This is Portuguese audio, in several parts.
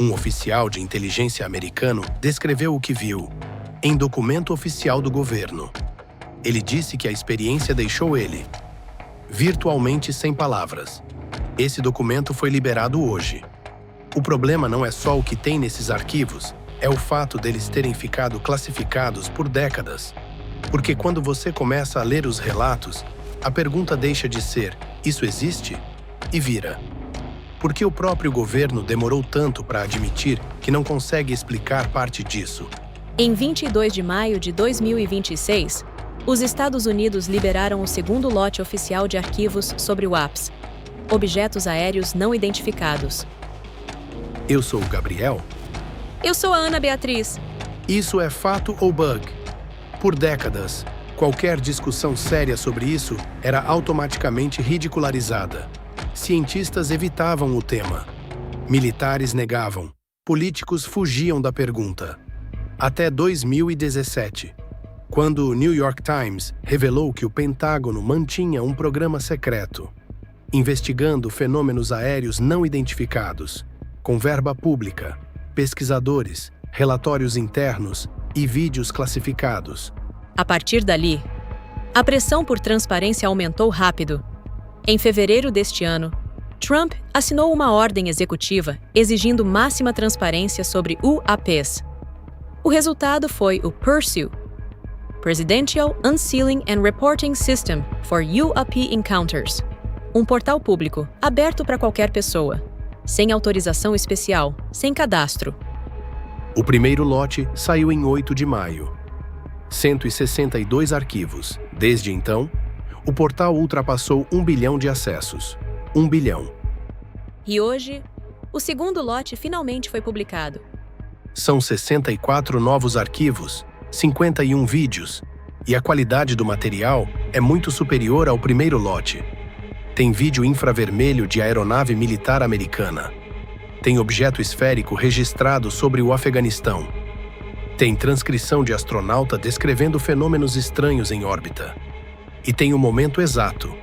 Um oficial de inteligência americano descreveu o que viu em documento oficial do governo. Ele disse que a experiência deixou ele virtualmente sem palavras. Esse documento foi liberado hoje. O problema não é só o que tem nesses arquivos, é o fato deles terem ficado classificados por décadas. Porque quando você começa a ler os relatos, a pergunta deixa de ser "isso existe?" e vira "por que o próprio governo demorou tanto para admitir que não consegue explicar parte disso?" Em 22 de maio de 2026, os Estados Unidos liberaram o segundo lote oficial de arquivos sobre UAPs, objetos aéreos não identificados. Eu sou o Gabriel. Eu sou a Ana Beatriz. Isso é fato ou bug? Por décadas, qualquer discussão séria sobre isso era automaticamente ridicularizada. Cientistas evitavam o tema. Militares negavam. Políticos fugiam da pergunta. Até 2017, quando o New York Times revelou que o Pentágono mantinha um programa secreto, investigando fenômenos aéreos não identificados, com verba pública, pesquisadores, relatórios internos e vídeos classificados. A partir dali, a pressão por transparência aumentou rápido. Em fevereiro deste ano, Trump assinou uma ordem executiva exigindo máxima transparência sobre UAPs. O resultado foi o PURSUE, Presidential Unsealing and Reporting System for UAP Encounters, um portal público aberto para qualquer pessoa, sem autorização especial, sem cadastro. O primeiro lote saiu em 8 de maio. 162 arquivos. Desde então, o portal ultrapassou 1 bilhão de acessos. 1 bilhão. E hoje, o segundo lote finalmente foi publicado. São 64 novos arquivos, 51 vídeos, e a qualidade do material é muito superior ao primeiro lote. Tem vídeo infravermelho de aeronave militar americana. Tem objeto esférico registrado sobre o Afeganistão. Tem transcrição de astronauta descrevendo fenômenos estranhos em órbita. E tem o momento exato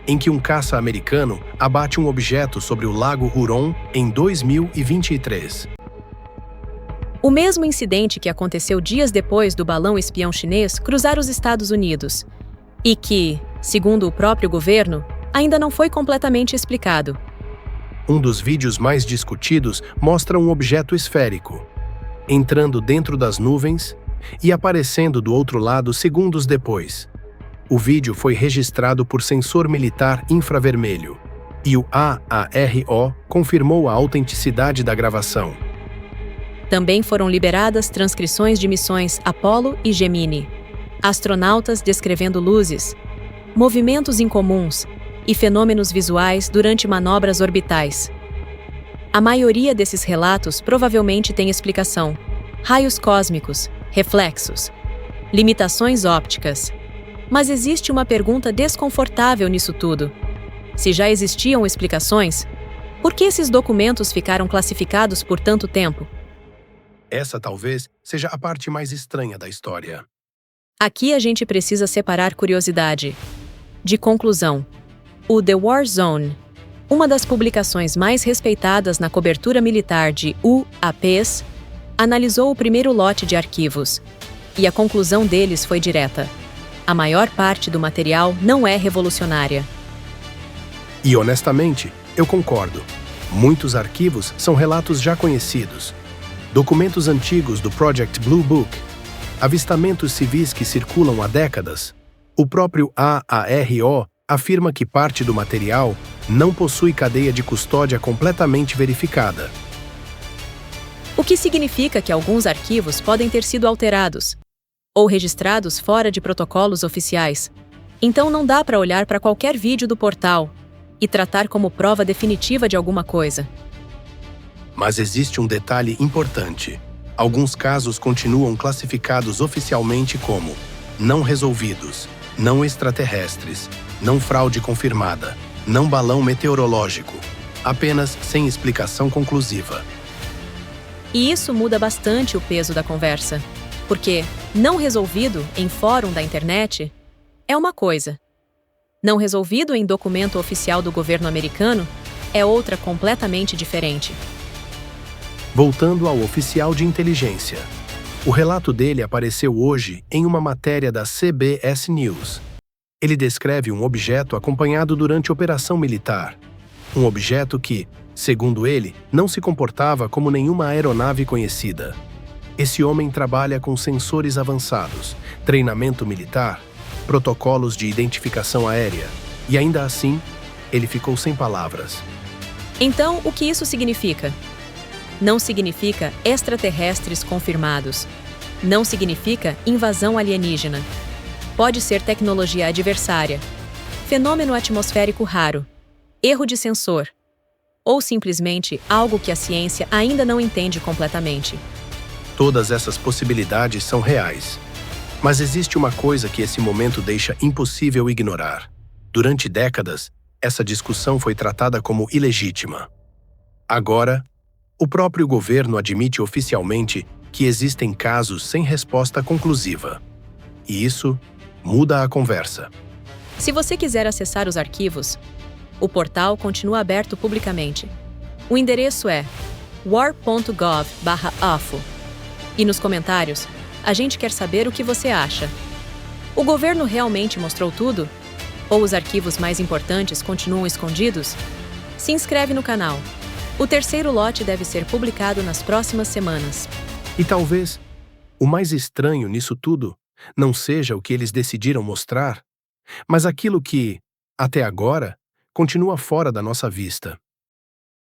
em que um caça americano abate um objeto sobre o Lago Huron em 2023. O mesmo incidente que aconteceu dias depois do balão espião chinês cruzar os Estados Unidos e que, segundo o próprio governo, ainda não foi completamente explicado. Um dos vídeos mais discutidos mostra um objeto esférico, entrando dentro das nuvens e aparecendo do outro lado segundos depois. O vídeo foi registrado por sensor militar infravermelho, e o AARO confirmou a autenticidade da gravação. Também foram liberadas transcrições de missões Apollo e Gemini, astronautas descrevendo luzes, movimentos incomuns e fenômenos visuais durante manobras orbitais. A maioria desses relatos provavelmente tem explicação: raios cósmicos, reflexos, limitações ópticas. Mas existe uma pergunta desconfortável nisso tudo. Se já existiam explicações, por que esses documentos ficaram classificados por tanto tempo? Essa talvez seja a parte mais estranha da história. Aqui a gente precisa separar curiosidade de conclusão. O The War Zone, uma das publicações mais respeitadas na cobertura militar de UAPs, analisou o primeiro lote de arquivos, e a conclusão deles foi direta. A maior parte do material não é revolucionária. E honestamente, eu concordo. Muitos arquivos são relatos já conhecidos. Documentos antigos do Project Blue Book, avistamentos civis que circulam há décadas. O próprio AARO afirma que parte do material não possui cadeia de custódia completamente verificada. O que significa que alguns arquivos podem ter sido alterados ou registrados fora de protocolos oficiais. Então não dá para olhar para qualquer vídeo do portal e tratar como prova definitiva de alguma coisa. Mas existe um detalhe importante. Alguns casos continuam classificados oficialmente como não resolvidos, não extraterrestres, não fraude confirmada, não balão meteorológico, apenas sem explicação conclusiva. E isso muda bastante o peso da conversa, porque não resolvido em fórum da internet é uma coisa. Não resolvido em documento oficial do governo americano é outra completamente diferente. Voltando ao oficial de inteligência. O relato dele apareceu hoje em uma matéria da CBS News. Ele descreve um objeto acompanhado durante operação militar. Um objeto que, segundo ele, não se comportava como nenhuma aeronave conhecida. Esse homem trabalha com sensores avançados, treinamento militar, protocolos de identificação aérea, e ainda assim, ele ficou sem palavras. Então, o que isso significa? Não significa extraterrestres confirmados. Não significa invasão alienígena. Pode ser tecnologia adversária, fenômeno atmosférico raro, erro de sensor, ou simplesmente algo que a ciência ainda não entende completamente. Todas essas possibilidades são reais. Mas existe uma coisa que esse momento deixa impossível ignorar. Durante décadas, essa discussão foi tratada como ilegítima. Agora, o próprio governo admite oficialmente que existem casos sem resposta conclusiva. E isso muda a conversa. Se você quiser acessar os arquivos, o portal continua aberto publicamente. O endereço é war.gov/UFO. E nos comentários, a gente quer saber o que você acha. O governo realmente mostrou tudo? Ou os arquivos mais importantes continuam escondidos? Se inscreve no canal. O terceiro lote deve ser publicado nas próximas semanas. E talvez o mais estranho nisso tudo não seja o que eles decidiram mostrar, mas aquilo que, até agora, continua fora da nossa vista.